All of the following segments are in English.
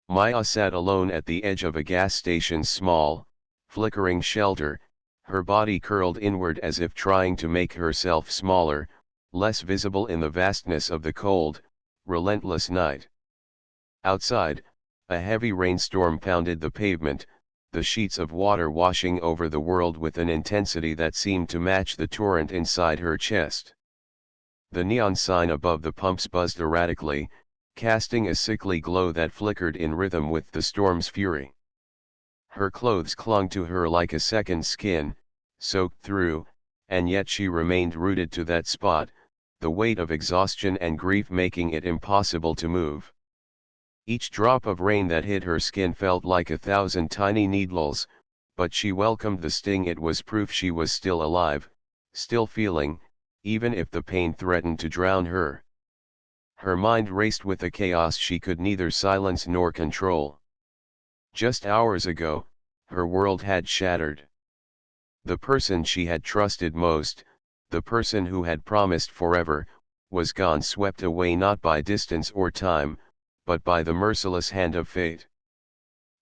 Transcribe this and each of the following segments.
Maya sat alone at the edge of a gas station's small, flickering shelter, her body curled inward as if trying to make herself smaller, less visible in the vastness of the cold, relentless night. Outside, a heavy rainstorm pounded the pavement, the sheets of water washing over the world with an intensity that seemed to match the torrent inside her chest. The neon sign above the pumps buzzed erratically, casting a sickly glow that flickered in rhythm with the storm's fury. Her clothes clung to her like a second skin, soaked through, and yet she remained rooted to that spot, the weight of exhaustion and grief making it impossible to move. Each drop of rain that hit her skin felt like 1,000 tiny needles, but she welcomed the sting. It was proof she was still alive, still feeling, even if the pain threatened to drown her. Her mind raced with a chaos she could neither silence nor control. Just hours ago, her world had shattered. The person she had trusted most, the person who had promised forever, was gone, swept away not by distance or time, but by the merciless hand of fate.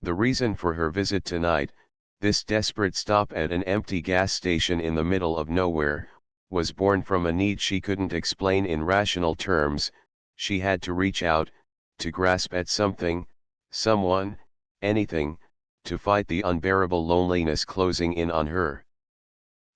The reason for her visit tonight, this desperate stop at an empty gas station in the middle of nowhere, was born from a need she couldn't explain in rational terms. She had to reach out, to grasp at something, someone, anything, to fight the unbearable loneliness closing in on her.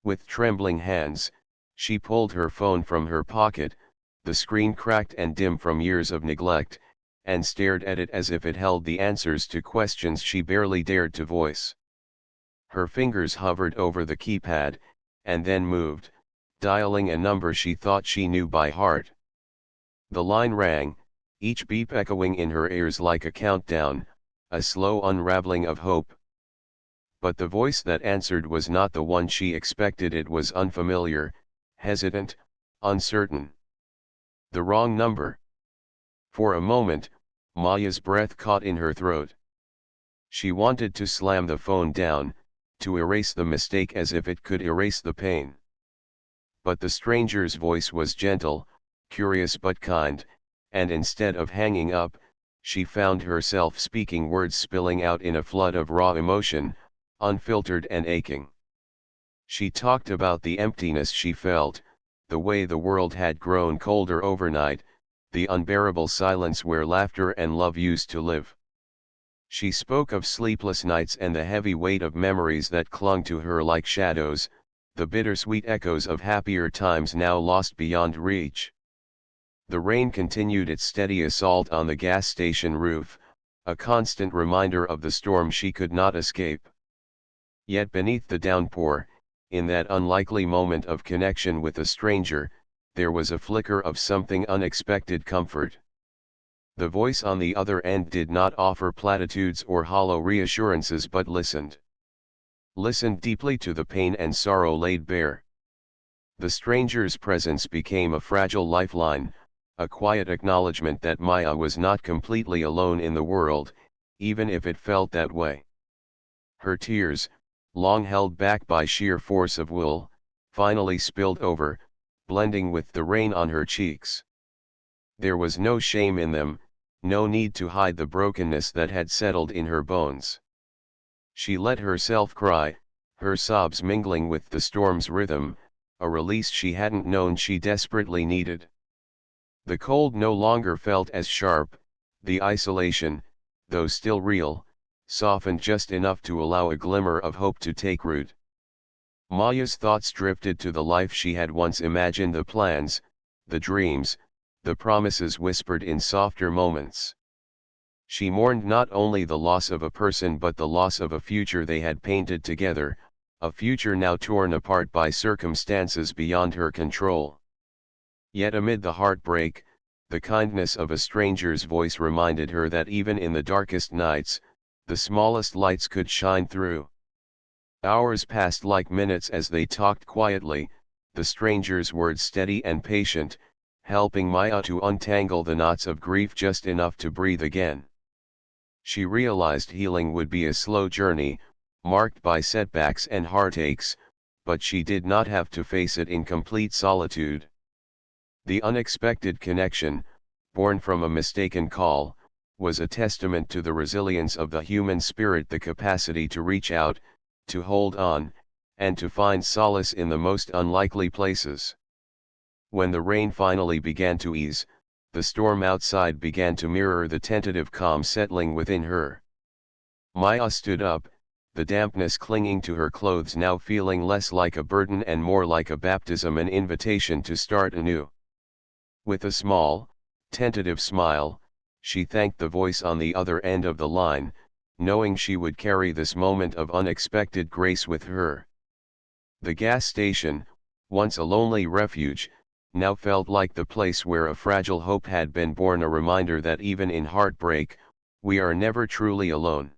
With trembling hands, she pulled her phone from her pocket, the screen cracked and dim from years of neglect, and stared at it as if it held the answers to questions she barely dared to voice. Her fingers hovered over the keypad, and then moved, dialing a number she thought she knew by heart. The line rang, each beep echoing in her ears like a countdown, a slow unraveling of hope. But the voice that answered was not the one she expected. It was unfamiliar, hesitant, uncertain. The wrong number. For a moment, Maya's breath caught in her throat. She wanted to slam the phone down, to erase the mistake as if it could erase the pain. But the stranger's voice was gentle, curious but kind, and instead of hanging up, she found herself speaking words spilling out in a flood of raw emotion, unfiltered and aching. She talked about the emptiness she felt, the way the world had grown colder overnight, the unbearable silence where laughter and love used to live. She spoke of sleepless nights and the heavy weight of memories that clung to her like shadows, the bittersweet echoes of happier times now lost beyond reach. The rain continued its steady assault on the gas station roof, a constant reminder of the storm she could not escape. Yet beneath the downpour, in that unlikely moment of connection with a stranger, there was a flicker of something unexpected: comfort. The voice on the other end did not offer platitudes or hollow reassurances but listened. Listened deeply to the pain and sorrow laid bare. The stranger's presence became a fragile lifeline, a quiet acknowledgement that Maya was not completely alone in the world, even if it felt that way. Her tears, long held back by sheer force of will, finally spilled over, blending with the rain on her cheeks. There was no shame in them, no need to hide the brokenness that had settled in her bones. She let herself cry, her sobs mingling with the storm's rhythm, a release she hadn't known she desperately needed. The cold no longer felt as sharp, the isolation, though still real, softened just enough to allow a glimmer of hope to take root. Maya's thoughts drifted to the life she had once imagined, the plans, the dreams, the promises whispered in softer moments. She mourned not only the loss of a person but the loss of a future they had painted together, a future now torn apart by circumstances beyond her control. Yet amid the heartbreak, the kindness of a stranger's voice reminded her that even in the darkest nights, the smallest lights could shine through. Hours passed like minutes as they talked quietly, the stranger's words steady and patient, helping Maya to untangle the knots of grief just enough to breathe again. She realized healing would be a slow journey, marked by setbacks and heartaches, but she did not have to face it in complete solitude. The unexpected connection, born from a mistaken call, was a testament to the resilience of the human spirit, the capacity to reach out, to hold on, and to find solace in the most unlikely places. When the rain finally began to ease, the storm outside began to mirror the tentative calm settling within her. Maya stood up, the dampness clinging to her clothes now feeling less like a burden and more like a baptism, an invitation to start anew. With a small, tentative smile, she thanked the voice on the other end of the line, knowing she would carry this moment of unexpected grace with her. The gas station, once a lonely refuge, now felt like the place where a fragile hope had been born, a reminder that even in heartbreak, we are never truly alone.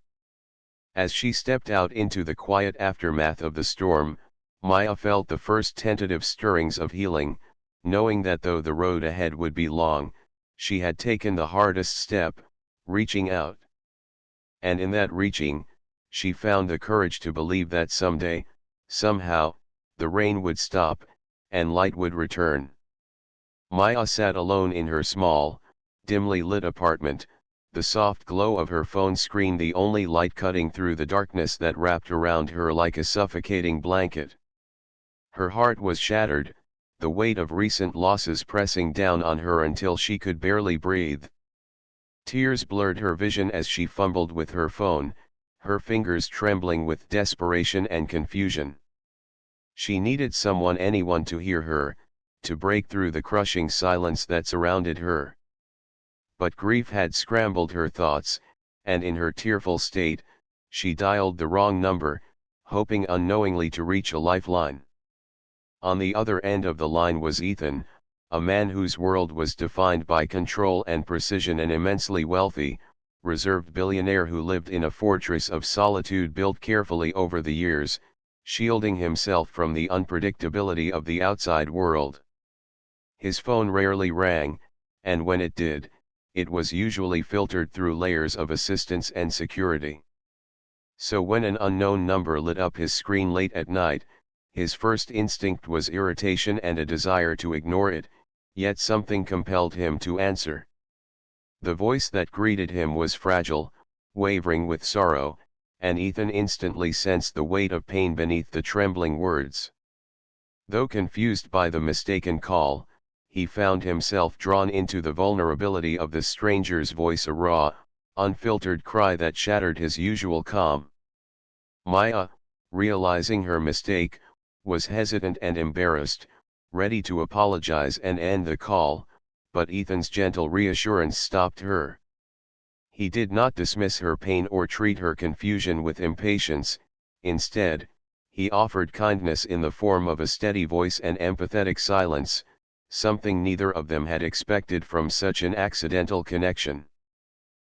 As she stepped out into the quiet aftermath of the storm, Maya felt the first tentative stirrings of healing, knowing that though the road ahead would be long, she had taken the hardest step, reaching out. And in that reaching, she found the courage to believe that someday, somehow, the rain would stop, and light would return. Maya sat alone in her small, dimly lit apartment, the soft glow of her phone screen the only light cutting through the darkness that wrapped around her like a suffocating blanket. Her heart was shattered, the weight of recent losses pressing down on her until she could barely breathe. Tears blurred her vision as she fumbled with her phone, her fingers trembling with desperation and confusion. She needed someone, anyone, to hear her, to break through the crushing silence that surrounded her. But grief had scrambled her thoughts, and in her tearful state, she dialed the wrong number, hoping unknowingly to reach a lifeline. On the other end of the line was Ethan, a man whose world was defined by control and precision, an immensely wealthy, reserved billionaire who lived in a fortress of solitude built carefully over the years, shielding himself from the unpredictability of the outside world. His phone rarely rang, and when it did, it was usually filtered through layers of assistance and security. So when an unknown number lit up his screen late at night, his first instinct was irritation and a desire to ignore it, yet something compelled him to answer. The voice that greeted him was fragile, wavering with sorrow, and Ethan instantly sensed the weight of pain beneath the trembling words. Though confused by the mistaken call, he found himself drawn into the vulnerability of the stranger's voice, a raw, unfiltered cry that shattered his usual calm. Maya, realizing her mistake, was hesitant and embarrassed, ready to apologize and end the call, but Ethan's gentle reassurance stopped her. He did not dismiss her pain or treat her confusion with impatience. Instead, he offered kindness in the form of a steady voice and empathetic silence, something neither of them had expected from such an accidental connection.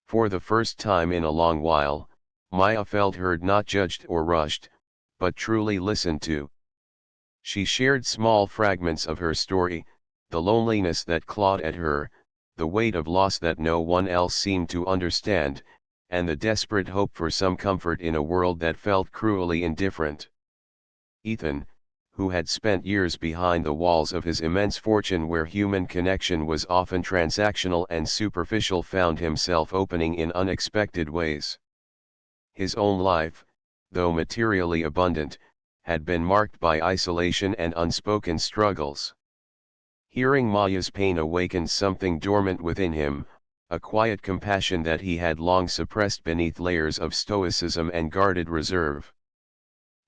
For the first time in a long while, Maya felt heard, not judged or rushed, but truly listened to. She shared small fragments of her story, the loneliness that clawed at her, the weight of loss that no one else seemed to understand, and the desperate hope for some comfort in a world that felt cruelly indifferent. Ethan, who had spent years behind the walls of his immense fortune where human connection was often transactional and superficial, found himself opening in unexpected ways. His own life, though materially abundant, had been marked by isolation and unspoken struggles. Hearing Maya's pain awakened something dormant within him, a quiet compassion that he had long suppressed beneath layers of stoicism and guarded reserve.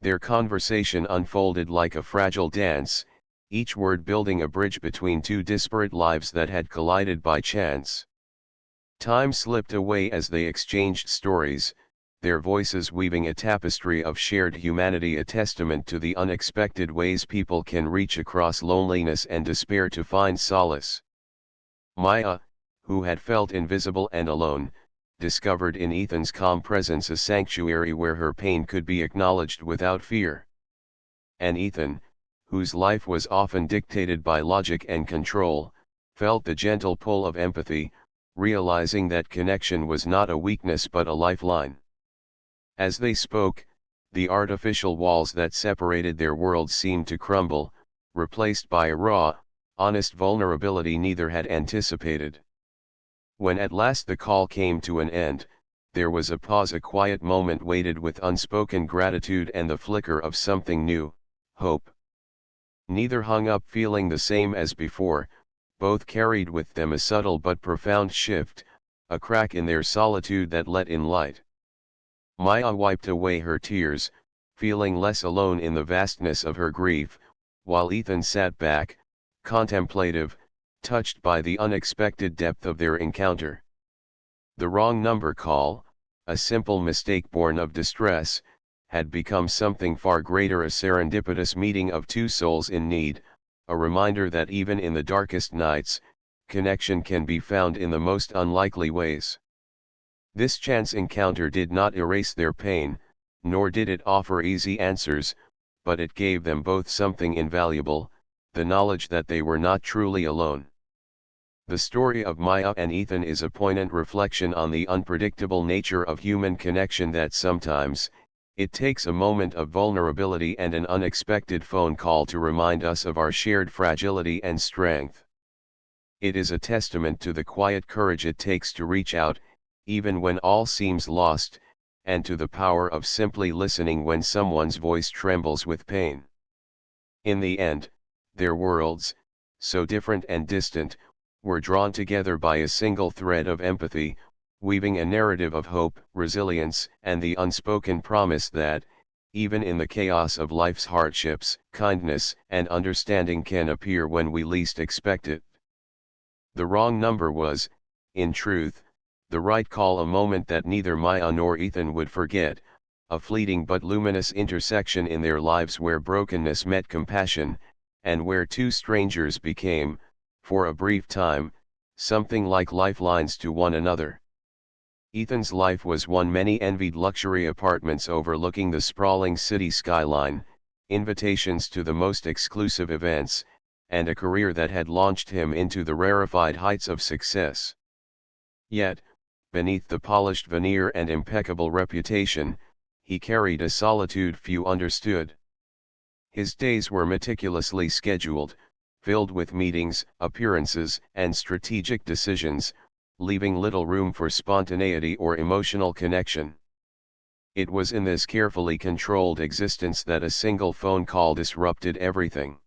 Their conversation unfolded like a fragile dance, each word building a bridge between two disparate lives that had collided by chance. Time slipped away as they exchanged stories, their voices weaving a tapestry of shared humanity, a testament to the unexpected ways people can reach across loneliness and despair to find solace. Maya, who had felt invisible and alone, discovered in Ethan's calm presence a sanctuary where her pain could be acknowledged without fear. And Ethan, whose life was often dictated by logic and control, felt the gentle pull of empathy, realizing that connection was not a weakness but a lifeline. As they spoke, the artificial walls that separated their worlds seemed to crumble, replaced by a raw, honest vulnerability neither had anticipated. When at last the call came to an end, there was a pause, a quiet moment weighted with unspoken gratitude and the flicker of something new, hope. Neither hung up feeling the same as before, both carried with them a subtle but profound shift, a crack in their solitude that let in light. Maya wiped away her tears, feeling less alone in the vastness of her grief, while Ethan sat back, contemplative, touched by the unexpected depth of their encounter. The wrong number call, a simple mistake born of distress, had become something far greater, a serendipitous meeting of two souls in need, a reminder that even in the darkest nights, connection can be found in the most unlikely ways. This chance encounter did not erase their pain, nor did it offer easy answers, but it gave them both something invaluable, the knowledge that they were not truly alone. The story of Maya and Ethan is a poignant reflection on the unpredictable nature of human connection, that sometimes, it takes a moment of vulnerability and an unexpected phone call to remind us of our shared fragility and strength. It is a testament to the quiet courage it takes to reach out, even when all seems lost, and to the power of simply listening when someone's voice trembles with pain. In the end, their worlds, so different and distant, were drawn together by a single thread of empathy, weaving a narrative of hope, resilience, and the unspoken promise that, even in the chaos of life's hardships, kindness and understanding can appear when we least expect it. The wrong number was, in truth, the right call, a moment that neither Maya nor Ethan would forget, a fleeting but luminous intersection in their lives where brokenness met compassion, and where two strangers became, for a brief time, something like lifelines to one another. Ethan's life was one many envied: luxury apartments overlooking the sprawling city skyline, invitations to the most exclusive events, and a career that had launched him into the rarefied heights of success. Yet, beneath the polished veneer and impeccable reputation, he carried a solitude few understood. His days were meticulously scheduled, filled with meetings, appearances, and strategic decisions, leaving little room for spontaneity or emotional connection. It was in this carefully controlled existence that a single phone call disrupted everything.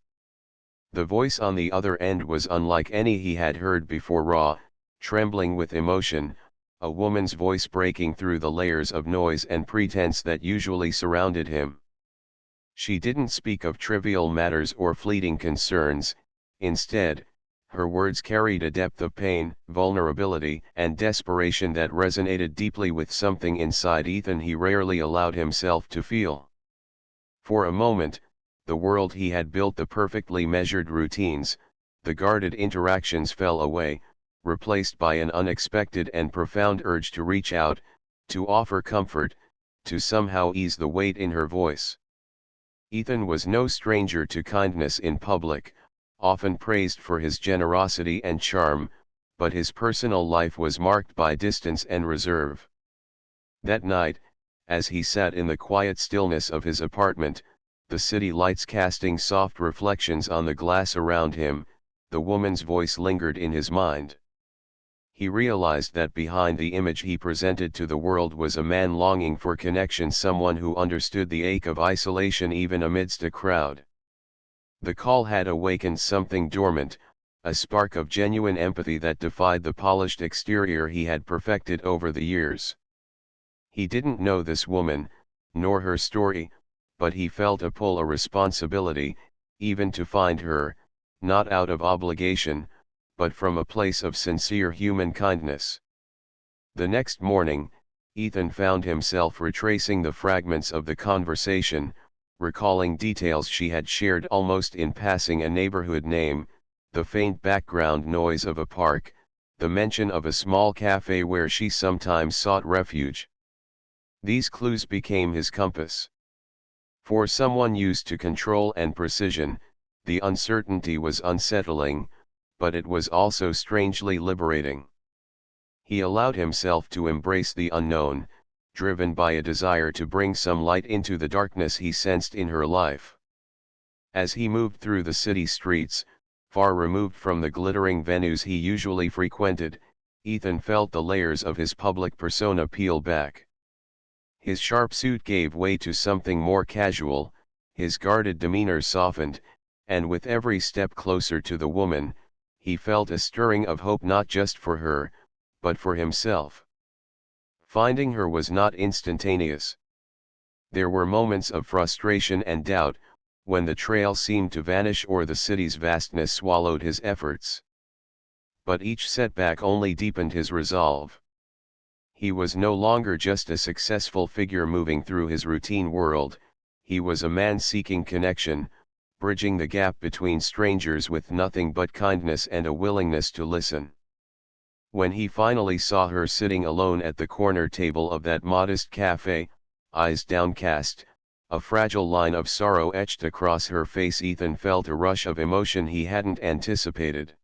The voice on the other end was unlike any he had heard before, raw, trembling with emotion, a woman's voice breaking through the layers of noise and pretense that usually surrounded him. She didn't speak of trivial matters or fleeting concerns. Instead, her words carried a depth of pain, vulnerability, and desperation that resonated deeply with something inside Ethan he rarely allowed himself to feel. For a moment, the world he had built, the perfectly measured routines, the guarded interactions, fell away, replaced by an unexpected and profound urge to reach out, to offer comfort, to somehow ease the weight in her voice. Ethan was no stranger to kindness in public, often praised for his generosity and charm, but his personal life was marked by distance and reserve. That night, as he sat in the quiet stillness of his apartment, the city lights casting soft reflections on the glass around him, the woman's voice lingered in his mind. He realized that behind the image he presented to the world was a man longing for connection, someone who understood the ache of isolation even amidst a crowd. The call had awakened something dormant, a spark of genuine empathy that defied the polished exterior he had perfected over the years. He didn't know this woman, nor her story, but he felt a pull, a responsibility, even to find her, not out of obligation, but from a place of sincere human kindness. The next morning, Ethan found himself retracing the fragments of the conversation, recalling details she had shared almost in passing: a neighborhood name, the faint background noise of a park, the mention of a small cafe where she sometimes sought refuge. These clues became his compass. For someone used to control and precision, the uncertainty was unsettling, but it was also strangely liberating. He allowed himself to embrace the unknown, driven by a desire to bring some light into the darkness he sensed in her life. As he moved through the city streets, far removed from the glittering venues he usually frequented, Ethan felt the layers of his public persona peel back. His sharp suit gave way to something more casual, his guarded demeanor softened, and with every step closer to the woman, he felt a stirring of hope not just for her, but for himself. Finding her was not instantaneous. There were moments of frustration and doubt, when the trail seemed to vanish or the city's vastness swallowed his efforts. But each setback only deepened his resolve. He was no longer just a successful figure moving through his routine world, he was a man seeking connection, bridging the gap between strangers with nothing but kindness and a willingness to listen. When he finally saw her sitting alone at the corner table of that modest cafe, eyes downcast, a fragile line of sorrow etched across her face, Ethan felt a rush of emotion he hadn't anticipated.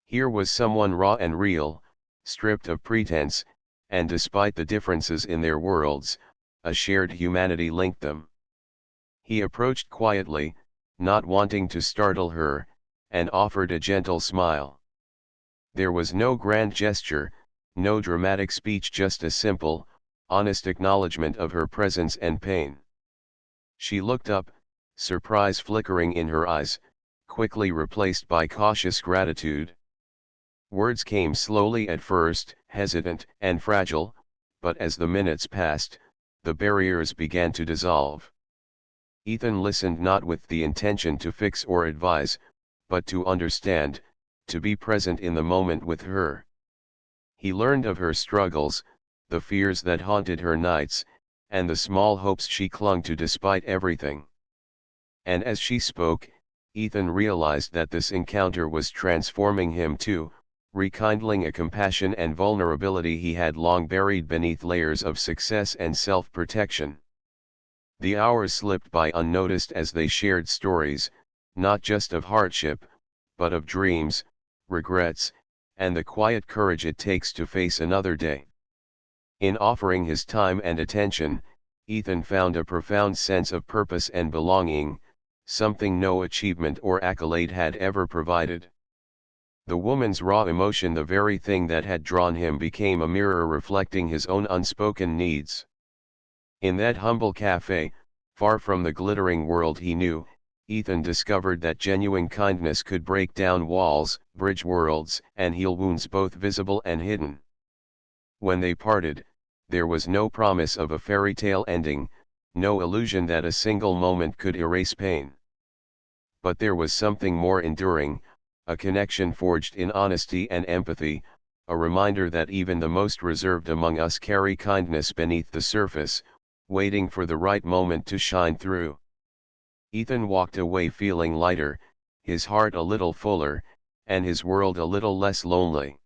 Here was someone raw and real, stripped of pretense, and despite the differences in their worlds, a shared humanity linked them. He approached quietly, not wanting to startle her, and offered a gentle smile. There was no grand gesture, no dramatic speech, just a simple, honest acknowledgement of her presence and pain. She looked up, surprise flickering in her eyes, quickly replaced by cautious gratitude. Words came slowly at first, hesitant and fragile, but as the minutes passed, the barriers began to dissolve. Ethan listened not with the intention to fix or advise, but to understand, to be present in the moment with her. He learned of her struggles, the fears that haunted her nights, and the small hopes she clung to despite everything. And as she spoke, Ethan realized that this encounter was transforming him too, rekindling a compassion and vulnerability he had long buried beneath layers of success and self-protection. The hours slipped by unnoticed as they shared stories, not just of hardship, but of dreams, regrets, and the quiet courage it takes to face another day. In offering his time and attention, Ethan found a profound sense of purpose and belonging, something no achievement or accolade had ever provided. The woman's raw emotion, the very thing that had drawn him, became a mirror reflecting his own unspoken needs. In that humble cafe, far from the glittering world he knew, Ethan discovered that genuine kindness could break down walls, bridge worlds, and heal wounds both visible and hidden. When they parted, there was no promise of a fairy tale ending, no illusion that a single moment could erase pain. But there was something more enduring, a connection forged in honesty and empathy, a reminder that even the most reserved among us carry kindness beneath the surface, waiting for the right moment to shine through. Ethan walked away feeling lighter, his heart a little fuller, and his world a little less lonely.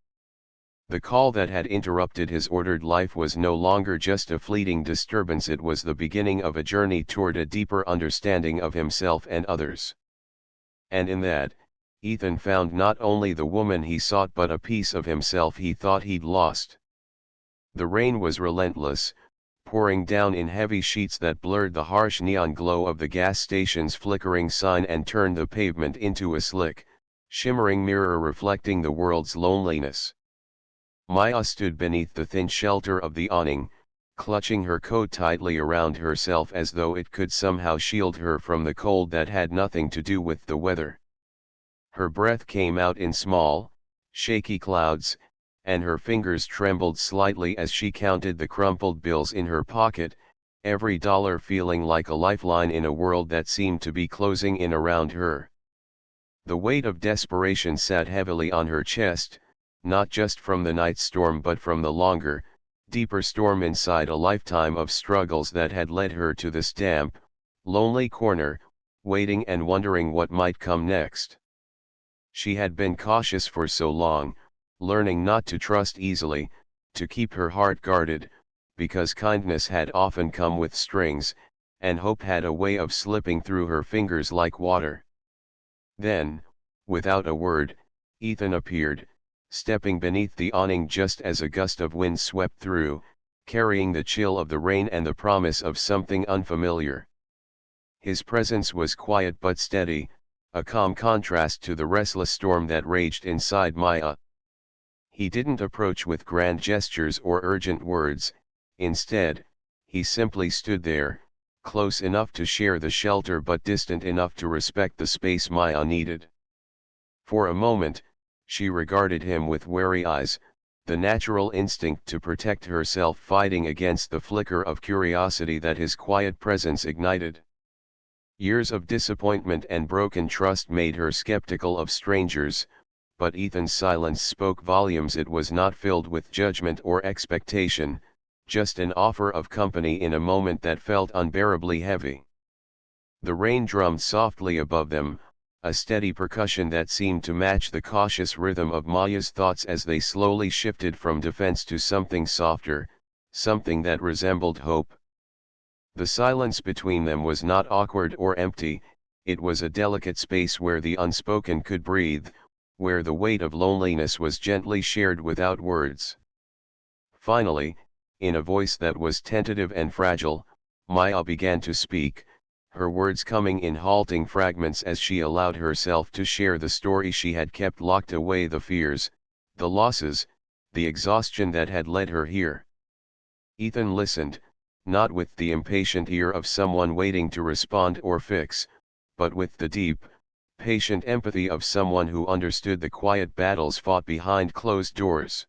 The call that had interrupted his ordered life was no longer just a fleeting disturbance, it was the beginning of a journey toward a deeper understanding of himself and others. And in that, Ethan found not only the woman he sought but a piece of himself he thought he'd lost. The rain was relentless, pouring down in heavy sheets that blurred the harsh neon glow of the gas station's flickering sign and turned the pavement into a slick, shimmering mirror reflecting the world's loneliness. Maya stood beneath the thin shelter of the awning, clutching her coat tightly around herself as though it could somehow shield her from the cold that had nothing to do with the weather. Her breath came out in small, shaky clouds, and her fingers trembled slightly as she counted the crumpled bills in her pocket, every dollar feeling like a lifeline in a world that seemed to be closing in around her. The weight of desperation sat heavily on her chest, not just from the night storm but from the longer, deeper storm inside a lifetime of struggles that had led her to this damp, lonely corner, waiting and wondering what might come next. She had been cautious for so long, learning not to trust easily, to keep her heart guarded, because kindness had often come with strings, and hope had a way of slipping through her fingers like water. Then, without a word, Ethan appeared, stepping beneath the awning just as a gust of wind swept through, carrying the chill of the rain and the promise of something unfamiliar. His presence was quiet but steady, a calm contrast to the restless storm that raged inside Maya. He didn't approach with grand gestures or urgent words. Instead, he simply stood there, close enough to share the shelter but distant enough to respect the space Maya needed. For a moment, she regarded him with wary eyes, the natural instinct to protect herself fighting against the flicker of curiosity that his quiet presence ignited. Years of disappointment and broken trust made her skeptical of strangers, but Ethan's silence spoke volumes. It was not filled with judgment or expectation, just an offer of company in a moment that felt unbearably heavy. The rain drummed softly above them, a steady percussion that seemed to match the cautious rhythm of Maya's thoughts as they slowly shifted from defense to something softer, something that resembled hope. The silence between them was not awkward or empty, it was a delicate space where the unspoken could breathe, where the weight of loneliness was gently shared without words. Finally, in a voice that was tentative and fragile, Maya began to speak, her words coming in halting fragments as she allowed herself to share the story she had kept locked away, the fears, the losses, the exhaustion that had led her here. Ethan listened, not with the impatient ear of someone waiting to respond or fix, but with the deep, patient empathy of someone who understood the quiet battles fought behind closed doors.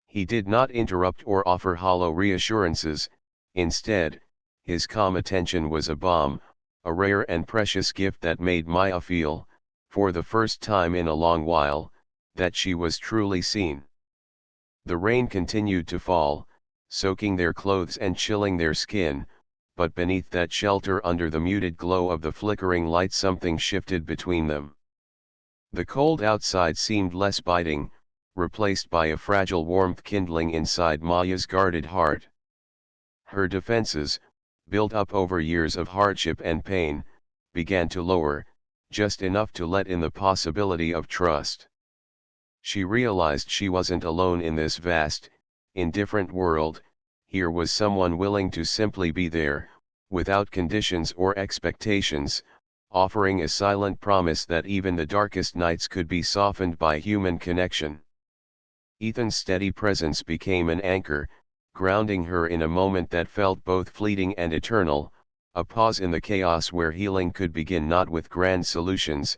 He did not interrupt or offer hollow reassurances. Instead, his calm attention was a balm, a rare and precious gift that made Maya feel, for the first time in a long while, that she was truly seen. The rain continued to fall, soaking their clothes and chilling their skin, but beneath that shelter, under the muted glow of the flickering light, something shifted between them. The cold outside seemed less biting, replaced by a fragile warmth kindling inside Maya's guarded heart. Her defenses, built up over years of hardship and pain, began to lower, just enough to let in the possibility of trust. She realized she wasn't alone in this vast, indifferent world. Here was someone willing to simply be there, without conditions or expectations, offering a silent promise that even the darkest nights could be softened by human connection. Ethan's steady presence became an anchor, grounding her in a moment that felt both fleeting and eternal, a pause in the chaos where healing could begin, not with grand solutions,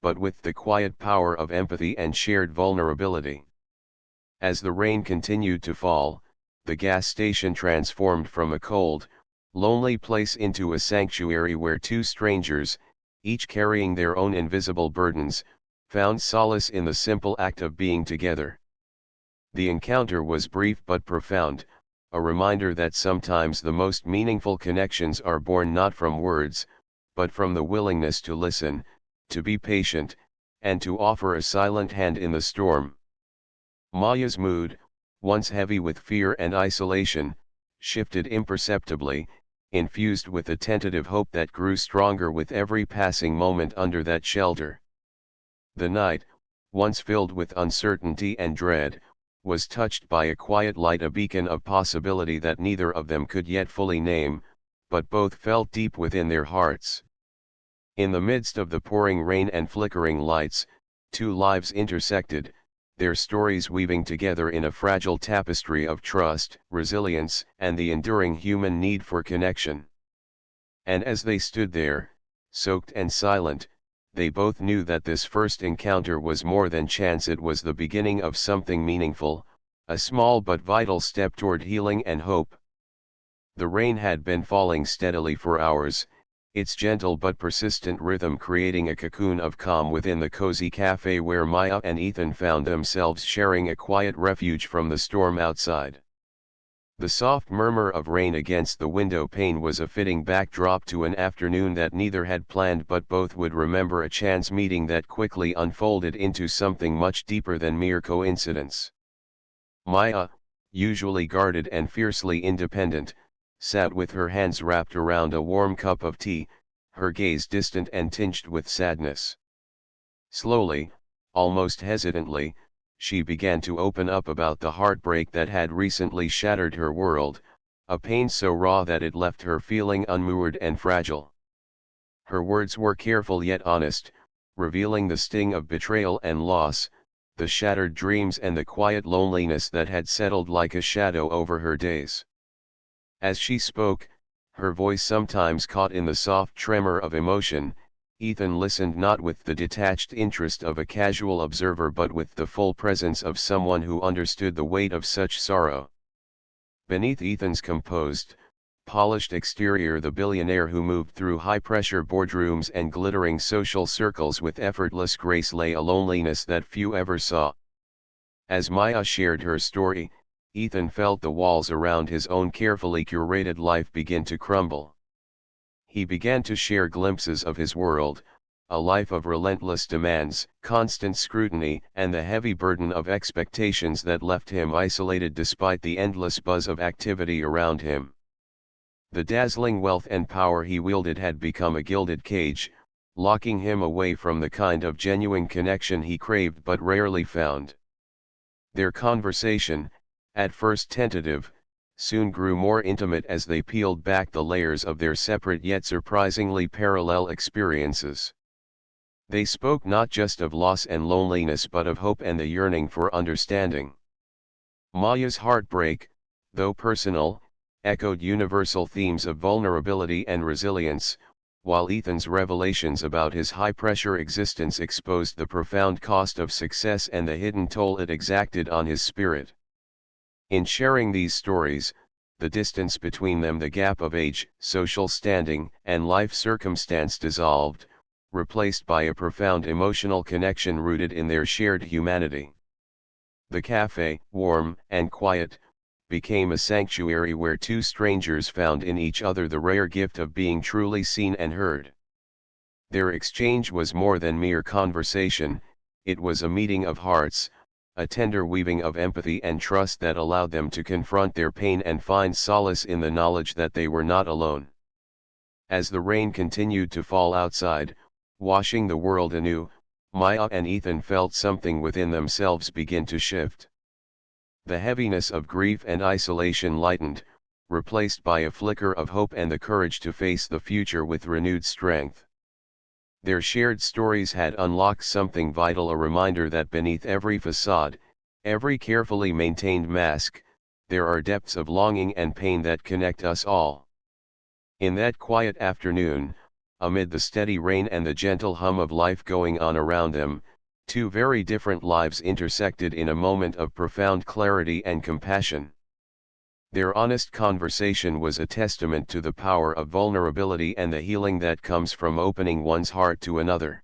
but with the quiet power of empathy and shared vulnerability. As the rain continued to fall, the gas station transformed from a cold, lonely place into a sanctuary where two strangers, each carrying their own invisible burdens, found solace in the simple act of being together. The encounter was brief but profound, a reminder that sometimes the most meaningful connections are born not from words, but from the willingness to listen, to be patient, and to offer a silent hand in the storm. Maya's mood, once heavy with fear and isolation, shifted imperceptibly, infused with a tentative hope that grew stronger with every passing moment under that shelter. The night, once filled with uncertainty and dread, was touched by a quiet light, a beacon of possibility that neither of them could yet fully name, but both felt deep within their hearts. In the midst of the pouring rain and flickering lights, two lives intersected, their stories weaving together in a fragile tapestry of trust, resilience, and the enduring human need for connection. And as they stood there, soaked and silent, they both knew that this first encounter was more than chance. It was the beginning of something meaningful, a small but vital step toward healing and hope. The rain had been falling steadily for hours, its gentle but persistent rhythm creating a cocoon of calm within the cozy cafe where Maya and Ethan found themselves sharing a quiet refuge from the storm outside. The soft murmur of rain against the window pane was a fitting backdrop to an afternoon that neither had planned, but both would remember, a chance meeting that quickly unfolded into something much deeper than mere coincidence. Maya, usually guarded and fiercely independent, sat with her hands wrapped around a warm cup of tea, her gaze distant and tinged with sadness. Slowly, almost hesitantly, she began to open up about the heartbreak that had recently shattered her world, a pain so raw that it left her feeling unmoored and fragile. Her words were careful yet honest, revealing the sting of betrayal and loss, the shattered dreams and the quiet loneliness that had settled like a shadow over her days. As she spoke, her voice sometimes caught in the soft tremor of emotion. Ethan listened not with the detached interest of a casual observer but with the full presence of someone who understood the weight of such sorrow. Beneath Ethan's composed, polished exterior, the billionaire who moved through high-pressure boardrooms and glittering social circles with effortless grace lay a loneliness that few ever saw. As Maya shared her story, Ethan felt the walls around his own carefully curated life begin to crumble. He began to share glimpses of his world, a life of relentless demands, constant scrutiny, and the heavy burden of expectations that left him isolated despite the endless buzz of activity around him. The dazzling wealth and power he wielded had become a gilded cage, locking him away from the kind of genuine connection he craved but rarely found. Their conversation, at first tentative, soon grew more intimate as they peeled back the layers of their separate yet surprisingly parallel experiences. They spoke not just of loss and loneliness but of hope and the yearning for understanding. Maya's heartbreak, though personal, echoed universal themes of vulnerability and resilience, while Ethan's revelations about his high-pressure existence exposed the profound cost of success and the hidden toll it exacted on his spirit. In sharing these stories, the distance between them, the gap of age, social standing, and life circumstance dissolved, replaced by a profound emotional connection rooted in their shared humanity. The cafe, warm and quiet, became a sanctuary where two strangers found in each other the rare gift of being truly seen and heard. Their exchange was more than mere conversation, it was a meeting of hearts, a tender weaving of empathy and trust that allowed them to confront their pain and find solace in the knowledge that they were not alone. As the rain continued to fall outside, washing the world anew, Maya and Ethan felt something within themselves begin to shift. The heaviness of grief and isolation lightened, replaced by a flicker of hope and the courage to face the future with renewed strength. Their shared stories had unlocked something vital, a reminder that beneath every facade, every carefully maintained mask, there are depths of longing and pain that connect us all. In that quiet afternoon, amid the steady rain and the gentle hum of life going on around them, two very different lives intersected in a moment of profound clarity and compassion. Their honest conversation was a testament to the power of vulnerability and the healing that comes from opening one's heart to another.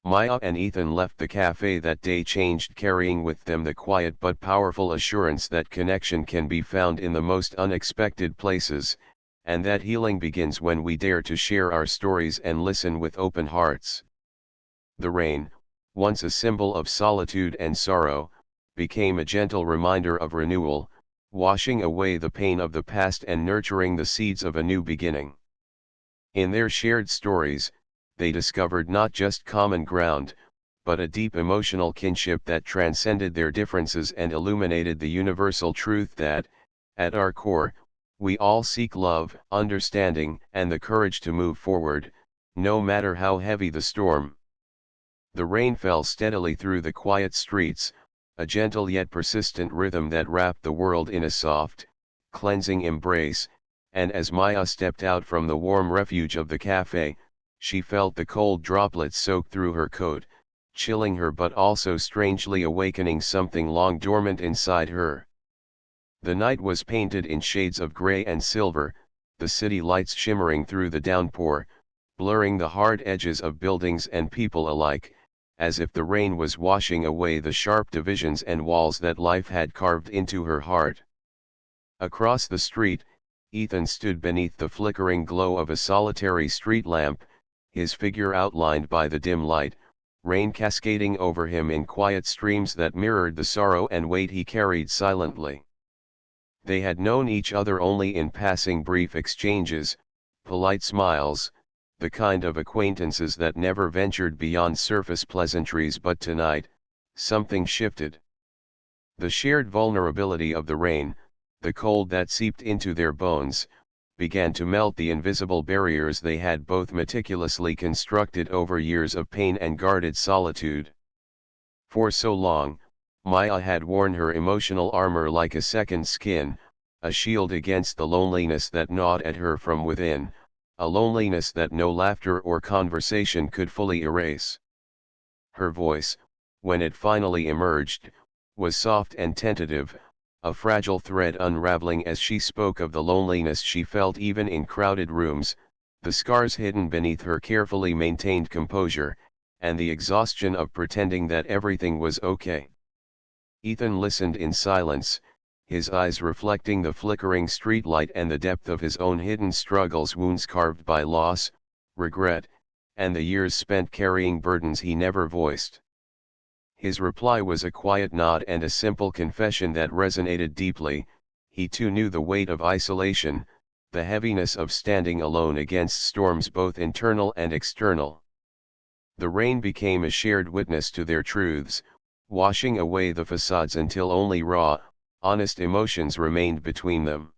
Maya and Ethan left the cafe that day changed, carrying with them the quiet but powerful assurance that connection can be found in the most unexpected places, and that healing begins when we dare to share our stories and listen with open hearts. The rain, once a symbol of solitude and sorrow, became a gentle reminder of renewal, washing away the pain of the past and nurturing the seeds of a new beginning. In their shared stories, they discovered not just common ground, but a deep emotional kinship that transcended their differences and illuminated the universal truth that, at our core, we all seek love, understanding, and the courage to move forward, no matter how heavy the storm. The rain fell steadily through the quiet streets, a gentle yet persistent rhythm that wrapped the world in a soft, cleansing embrace, and as Maya stepped out from the warm refuge of the cafe, she felt the cold droplets soak through her coat, chilling her but also strangely awakening something long dormant inside her. The night was painted in shades of gray and silver, the city lights shimmering through the downpour, blurring the hard edges of buildings and people alike, as if the rain was washing away the sharp divisions and walls that life had carved into her heart. Across the street, Ethan stood beneath the flickering glow of a solitary street lamp, his figure outlined by the dim light, rain cascading over him in quiet streams that mirrored the sorrow and weight he carried silently. They had known each other only in passing brief exchanges, polite smiles, the kind of acquaintances that never ventured beyond surface pleasantries, but tonight, something shifted. The shared vulnerability of the rain, the cold that seeped into their bones, began to melt the invisible barriers they had both meticulously constructed over years of pain and guarded solitude. For so long, Maya had worn her emotional armor like a second skin, a shield against the loneliness that gnawed at her from within, a loneliness that no laughter or conversation could fully erase. Her voice, when it finally emerged, was soft and tentative, a fragile thread unraveling as she spoke of the loneliness she felt even in crowded rooms, the scars hidden beneath her carefully maintained composure, and the exhaustion of pretending that everything was okay. Ethan listened in silence, his eyes reflecting the flickering streetlight and the depth of his own hidden struggles, wounds carved by loss, regret, and the years spent carrying burdens he never voiced. His reply was a quiet nod and a simple confession that resonated deeply. He too knew the weight of isolation, the heaviness of standing alone against storms both internal and external. The rain became a shared witness to their truths, washing away the facades until only raw, honest emotions remained between them.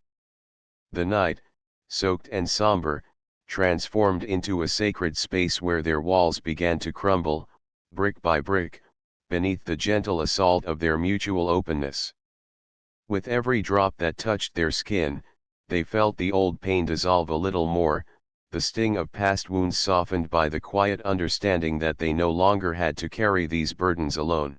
The night, soaked and somber, transformed into a sacred space where their walls began to crumble, brick by brick, beneath the gentle assault of their mutual openness. With every drop that touched their skin, they felt the old pain dissolve a little more, the sting of past wounds softened by the quiet understanding that they no longer had to carry these burdens alone.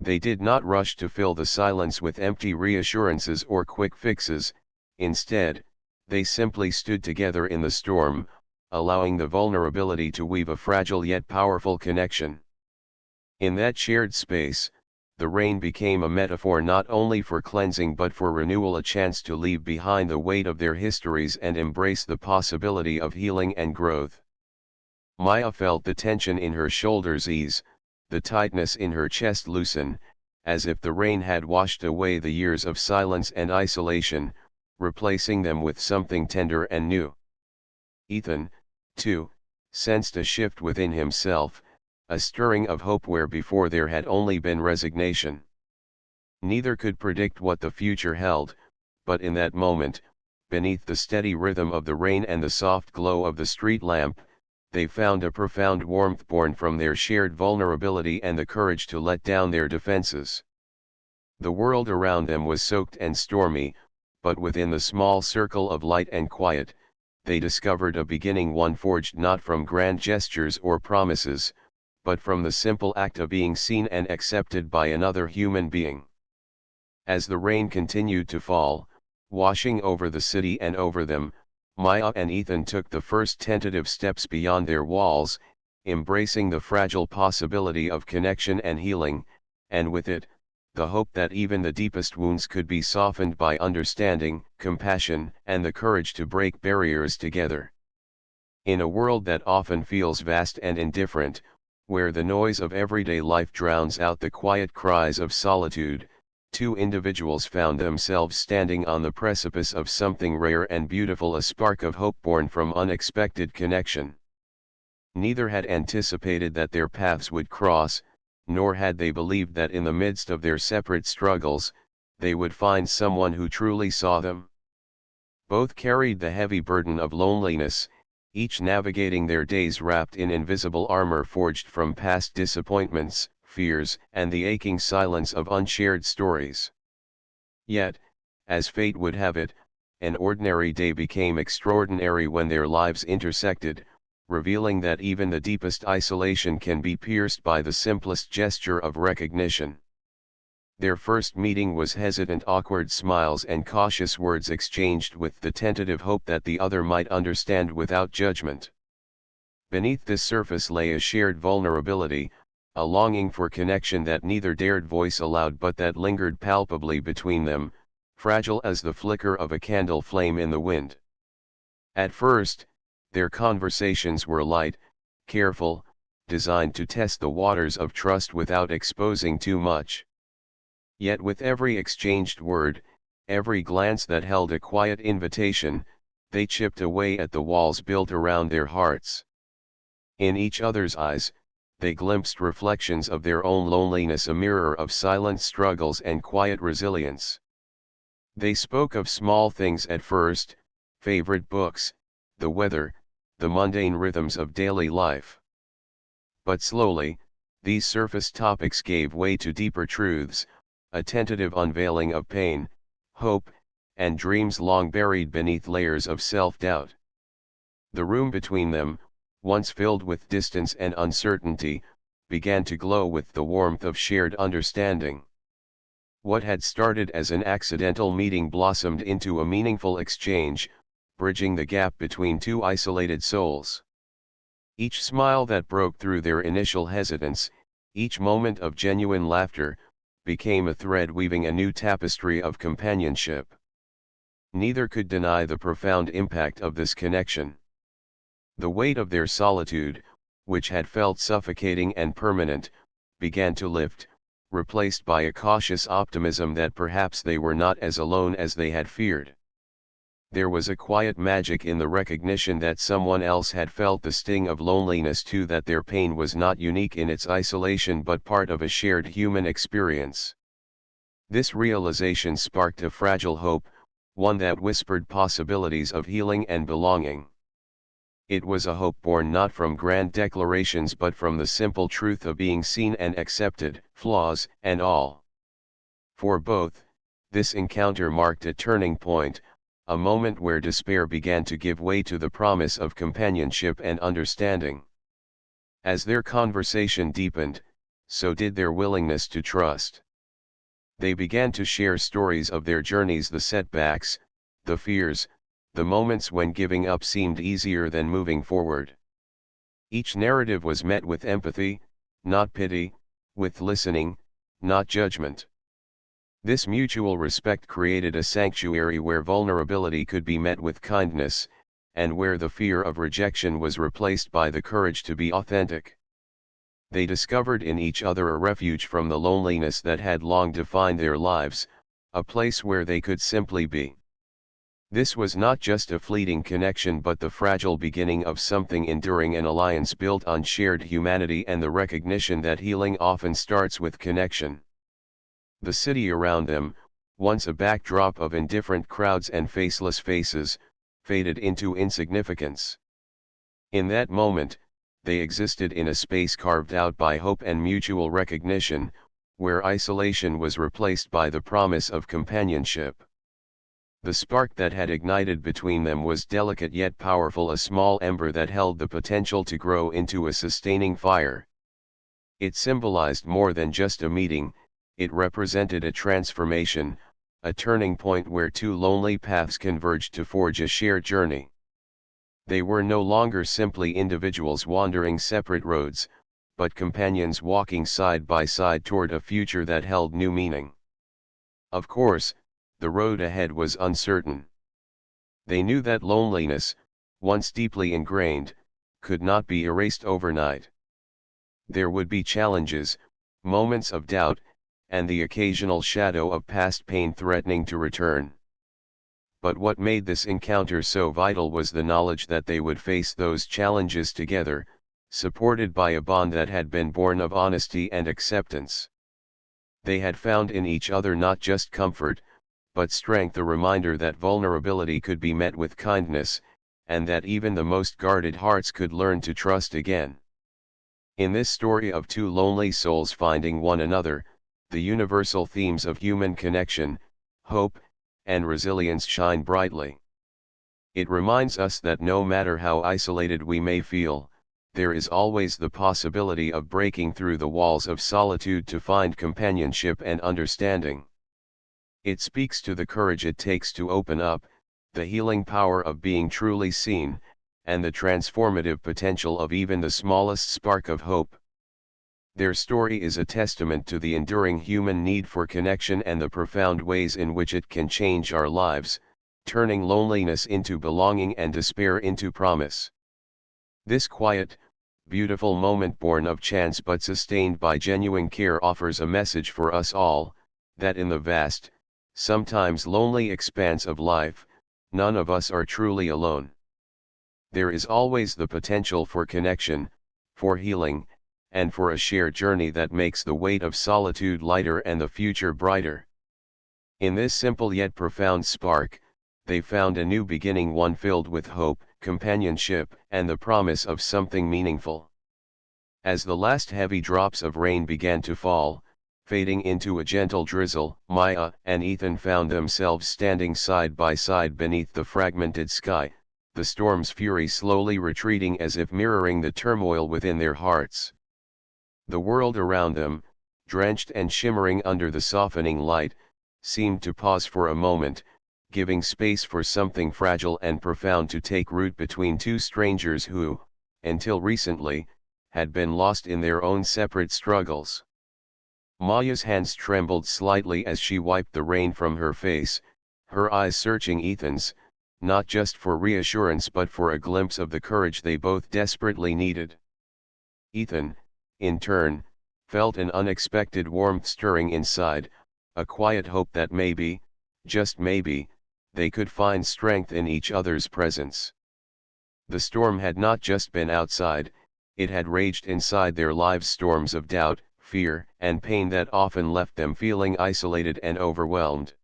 They did not rush to fill the silence with empty reassurances or quick fixes. Instead, they simply stood together in the storm, allowing the vulnerability to weave a fragile yet powerful connection. In that shared space, the rain became a metaphor not only for cleansing but for renewal, a chance to leave behind the weight of their histories and embrace the possibility of healing and growth. Maya felt the tension in her shoulders ease, the tightness in her chest loosen, as if the rain had washed away the years of silence and isolation, replacing them with something tender and new. Ethan, too, sensed a shift within himself, a stirring of hope where before there had only been resignation. Neither could predict what the future held, but in that moment, beneath the steady rhythm of the rain and the soft glow of the street lamp, they found a profound warmth born from their shared vulnerability and the courage to let down their defenses. The world around them was soaked and stormy, but within the small circle of light and quiet, they discovered a beginning, one forged not from grand gestures or promises, but from the simple act of being seen and accepted by another human being. As the rain continued to fall, washing over the city and over them, Maya and Ethan took the first tentative steps beyond their walls, embracing the fragile possibility of connection and healing, and with it, the hope that even the deepest wounds could be softened by understanding, compassion, and the courage to break barriers together. In a world that often feels vast and indifferent, where the noise of everyday life drowns out the quiet cries of solitude, two individuals found themselves standing on the precipice of something rare and beautiful, a spark of hope born from unexpected connection. Neither had anticipated that their paths would cross, nor had they believed that in the midst of their separate struggles, they would find someone who truly saw them. Both carried the heavy burden of loneliness, each navigating their days wrapped in invisible armor forged from past disappointments, fears, and the aching silence of unshared stories. Yet, as fate would have it, an ordinary day became extraordinary when their lives intersected, revealing that even the deepest isolation can be pierced by the simplest gesture of recognition. Their first meeting was hesitant, awkward smiles and cautious words exchanged with the tentative hope that the other might understand without judgment. Beneath this surface lay a shared vulnerability, a longing for connection that neither dared voice aloud but that lingered palpably between them, fragile as the flicker of a candle flame in the wind. At first, their conversations were light, careful, designed to test the waters of trust without exposing too much. Yet with every exchanged word, every glance that held a quiet invitation, they chipped away at the walls built around their hearts. In each other's eyes, they glimpsed reflections of their own loneliness, a mirror of silent struggles and quiet resilience. They spoke of small things at first, favorite books, the weather, the mundane rhythms of daily life. But slowly, these surface topics gave way to deeper truths, a tentative unveiling of pain, hope, and dreams long buried beneath layers of self-doubt. The room between them, once filled with distance and uncertainty, began to glow with the warmth of shared understanding. What had started as an accidental meeting blossomed into a meaningful exchange, bridging the gap between two isolated souls. Each smile that broke through their initial hesitance, each moment of genuine laughter, became a thread weaving a new tapestry of companionship. Neither could deny the profound impact of this connection. The weight of their solitude, which had felt suffocating and permanent, began to lift, replaced by a cautious optimism that perhaps they were not as alone as they had feared. There was a quiet magic in the recognition that someone else had felt the sting of loneliness too, that their pain was not unique in its isolation but part of a shared human experience. This realization sparked a fragile hope, one that whispered possibilities of healing and belonging. It was a hope born not from grand declarations but from the simple truth of being seen and accepted, flaws and all. For both, this encounter marked a turning point, a moment where despair began to give way to the promise of companionship and understanding. As their conversation deepened, so did their willingness to trust. They began to share stories of their journeys, the setbacks, the fears, the moments when giving up seemed easier than moving forward. Each narrative was met with empathy, not pity, with listening, not judgment. This mutual respect created a sanctuary where vulnerability could be met with kindness, and where the fear of rejection was replaced by the courage to be authentic. They discovered in each other a refuge from the loneliness that had long defined their lives, a place where they could simply be. This was not just a fleeting connection but the fragile beginning of something enduring, an alliance built on shared humanity and the recognition that healing often starts with connection. The city around them, once a backdrop of indifferent crowds and faceless faces, faded into insignificance. In that moment, they existed in a space carved out by hope and mutual recognition, where isolation was replaced by the promise of companionship. The spark that had ignited between them was delicate yet powerful, a small ember that held the potential to grow into a sustaining fire. It symbolized more than just a meeting, it represented a transformation, a turning point where two lonely paths converged to forge a shared journey. They were no longer simply individuals wandering separate roads, but companions walking side by side toward a future that held new meaning. Of course, the road ahead was uncertain. They knew that loneliness, once deeply ingrained, could not be erased overnight. There would be challenges, moments of doubt, and the occasional shadow of past pain threatening to return. But what made this encounter so vital was the knowledge that they would face those challenges together, supported by a bond that had been born of honesty and acceptance. They had found in each other not just comfort, but strength, a reminder that vulnerability could be met with kindness, and that even the most guarded hearts could learn to trust again. In this story of two lonely souls finding one another, the universal themes of human connection, hope, and resilience shine brightly. It reminds us that no matter how isolated we may feel, there is always the possibility of breaking through the walls of solitude to find companionship and understanding. It speaks to the courage it takes to open up, the healing power of being truly seen, and the transformative potential of even the smallest spark of hope. Their story is a testament to the enduring human need for connection and the profound ways in which it can change our lives, turning loneliness into belonging and despair into promise. This quiet, beautiful moment, born of chance but sustained by genuine care, offers a message for us all, that in the vast, sometimes lonely expanse of life, none of us are truly alone. There is always the potential for connection, for healing, and for a shared journey that makes the weight of solitude lighter and the future brighter. In this simple yet profound spark, they found a new beginning, one filled with hope, companionship, and the promise of something meaningful. As the last heavy drops of rain began to fall, fading into a gentle drizzle, Maya and Ethan found themselves standing side by side beneath the fragmented sky, the storm's fury slowly retreating as if mirroring the turmoil within their hearts. The world around them, drenched and shimmering under the softening light, seemed to pause for a moment, giving space for something fragile and profound to take root between two strangers who, until recently, had been lost in their own separate struggles. Maya's hands trembled slightly as she wiped the rain from her face, her eyes searching Ethan's, not just for reassurance but for a glimpse of the courage they both desperately needed. Ethan, in turn, felt an unexpected warmth stirring inside, a quiet hope that maybe, just maybe, they could find strength in each other's presence. The storm had not just been outside, it had raged inside their lives, storms of doubt, fear, and pain that often left them feeling isolated and overwhelmed.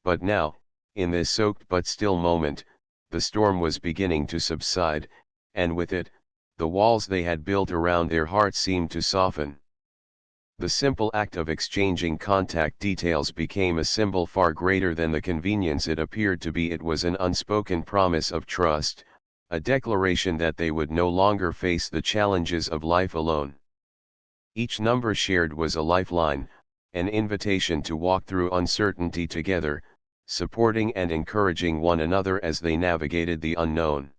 But now, in this soaked but still moment, the storm was beginning to subside, and with it, the walls they had built around their hearts seemed to soften. The simple act of exchanging contact details became a symbol far greater than the convenience it appeared to be. It was an unspoken promise of trust, a declaration that they would no longer face the challenges of life alone. Each number shared was a lifeline, an invitation to walk through uncertainty together, supporting and encouraging one another as they navigated the unknown.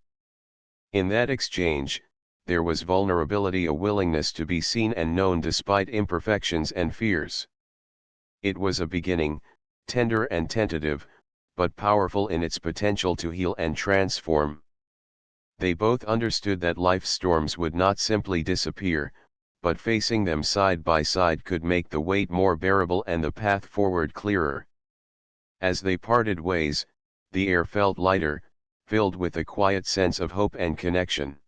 In that exchange, there was vulnerability, a willingness to be seen and known despite imperfections and fears. It was a beginning, tender and tentative, but powerful in its potential to heal and transform. They both understood that life's storms would not simply disappear, but facing them side by side could make the weight more bearable and the path forward clearer. As they parted ways, the air felt lighter, filled with a quiet sense of hope and connection.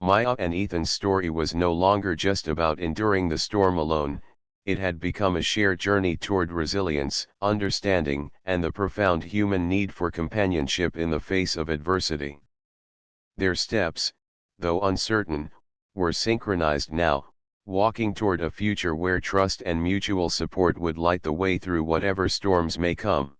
Maya and Ethan's story was no longer just about enduring the storm alone, it had become a shared journey toward resilience, understanding, and the profound human need for companionship in the face of adversity. Their steps, though uncertain, were synchronized now, walking toward a future where trust and mutual support would light the way through whatever storms may come.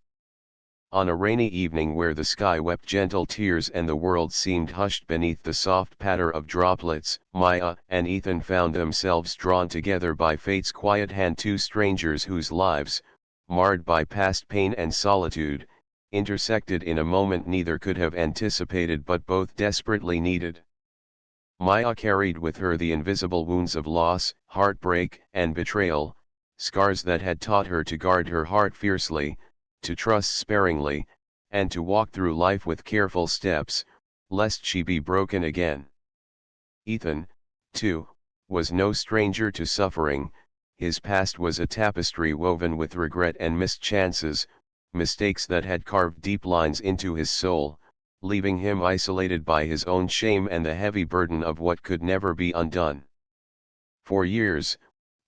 On a rainy evening where the sky wept gentle tears and the world seemed hushed beneath the soft patter of droplets, Maya and Ethan found themselves drawn together by fate's quiet hand, two strangers whose lives, marred by past pain and solitude, intersected in a moment neither could have anticipated but both desperately needed. Maya carried with her the invisible wounds of loss, heartbreak, and betrayal, scars that had taught her to guard her heart fiercely, to trust sparingly, and to walk through life with careful steps, lest she be broken again. Ethan, too, was no stranger to suffering. His past was a tapestry woven with regret and missed chances, mistakes that had carved deep lines into his soul, leaving him isolated by his own shame and the heavy burden of what could never be undone. For years,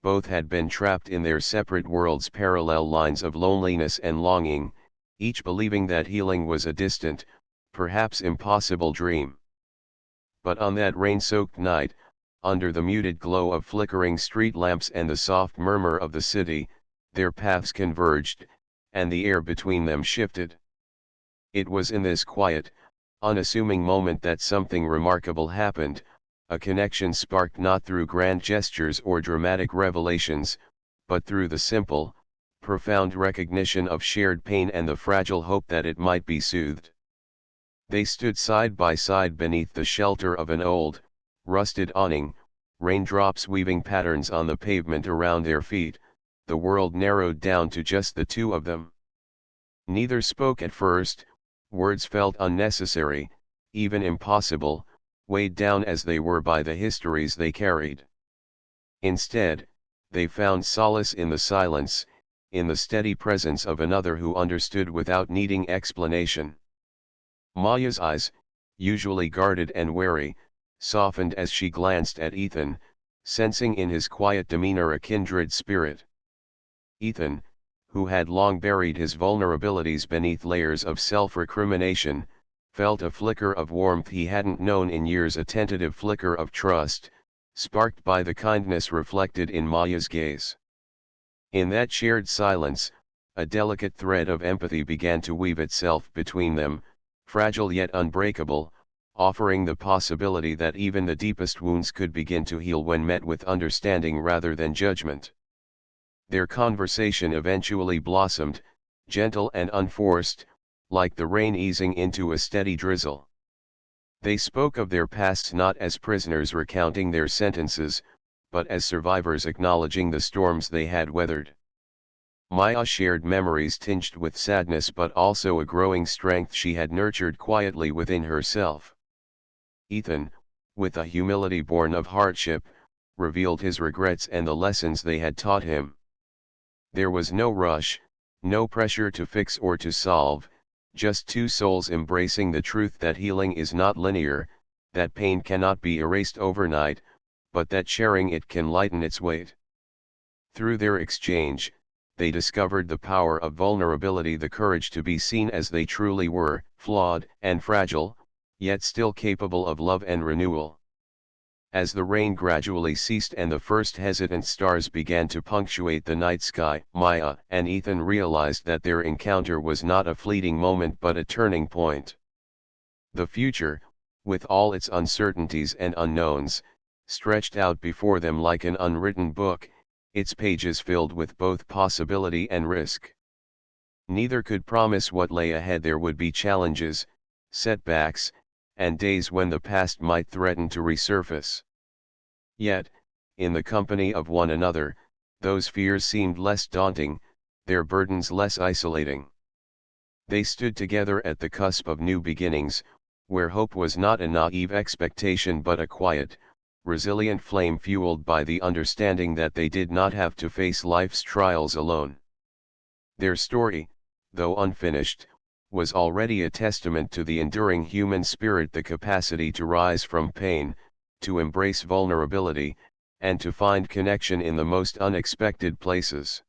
both had been trapped in their separate worlds, parallel lines of loneliness and longing, each believing that healing was a distant, perhaps impossible dream. But on that rain-soaked night, under the muted glow of flickering street lamps and the soft murmur of the city, their paths converged, and the air between them shifted. It was in this quiet, unassuming moment that something remarkable happened, a connection sparked not through grand gestures or dramatic revelations, but through the simple, profound recognition of shared pain and the fragile hope that it might be soothed. They stood side by side beneath the shelter of an old, rusted awning, raindrops weaving patterns on the pavement around their feet, the world narrowed down to just the two of them. Neither spoke at first, words felt unnecessary, even impossible, weighed down as they were by the histories they carried. Instead, they found solace in the silence, in the steady presence of another who understood without needing explanation. Maya's eyes, usually guarded and wary, softened as she glanced at Ethan, sensing in his quiet demeanor a kindred spirit. Ethan, who had long buried his vulnerabilities beneath layers of self-recrimination, felt a flicker of warmth he hadn't known in years, a tentative flicker of trust, sparked by the kindness reflected in Maya's gaze. In that shared silence, a delicate thread of empathy began to weave itself between them, fragile yet unbreakable, offering the possibility that even the deepest wounds could begin to heal when met with understanding rather than judgment. Their conversation eventually blossomed, gentle and unforced, like the rain easing into a steady drizzle. They spoke of their pasts not as prisoners recounting their sentences, but as survivors acknowledging the storms they had weathered. Maya shared memories tinged with sadness but also a growing strength she had nurtured quietly within herself. Ethan, with a humility born of hardship, revealed his regrets and the lessons they had taught him. There was no rush, no pressure to fix or to solve, just two souls embracing the truth that healing is not linear, that pain cannot be erased overnight, but that sharing it can lighten its weight. Through their exchange, they discovered the power of vulnerability, the courage to be seen as they truly were, flawed and fragile, yet still capable of love and renewal. As the rain gradually ceased and the first hesitant stars began to punctuate the night sky, Maya and Ethan realized that their encounter was not a fleeting moment but a turning point. The future, with all its uncertainties and unknowns, stretched out before them like an unwritten book, its pages filled with both possibility and risk. Neither could promise what lay ahead. There would be challenges, setbacks, and days when the past might threaten to resurface. Yet, in the company of one another, those fears seemed less daunting, their burdens less isolating. They stood together at the cusp of new beginnings, where hope was not a naive expectation but a quiet, resilient flame fueled by the understanding that they did not have to face life's trials alone. Their story, though unfinished, was already a testament to the enduring human spirit, the capacity to rise from pain, to embrace vulnerability, and to find connection in the most unexpected places.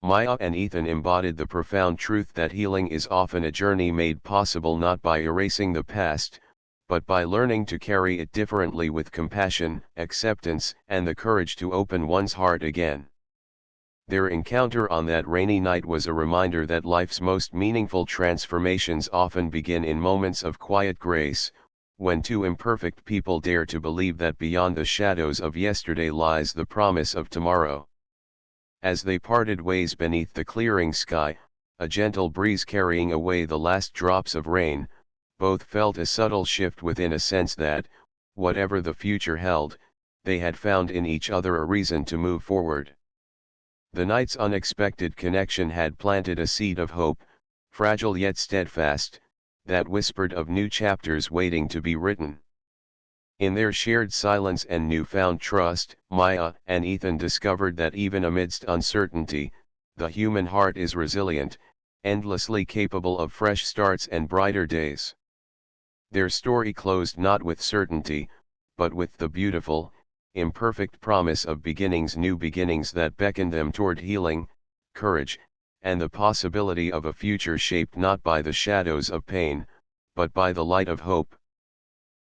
Maya and Ethan embodied the profound truth that healing is often a journey made possible not by erasing the past, but by learning to carry it differently with compassion, acceptance, and the courage to open one's heart again. Their encounter on that rainy night was a reminder that life's most meaningful transformations often begin in moments of quiet grace, when two imperfect people dare to believe that beyond the shadows of yesterday lies the promise of tomorrow. As they parted ways beneath the clearing sky, a gentle breeze carrying away the last drops of rain, both felt a subtle shift within, a sense that, whatever the future held, they had found in each other a reason to move forward. The night's unexpected connection had planted a seed of hope, fragile yet steadfast, that whispered of new chapters waiting to be written. In their shared silence and newfound trust, Maya and Ethan discovered that even amidst uncertainty, the human heart is resilient, endlessly capable of fresh starts and brighter days. Their story closed not with certainty, but with the beautiful, imperfect promise of beginnings, new beginnings that beckoned them toward healing, courage, and the possibility of a future shaped not by the shadows of pain, but by the light of hope.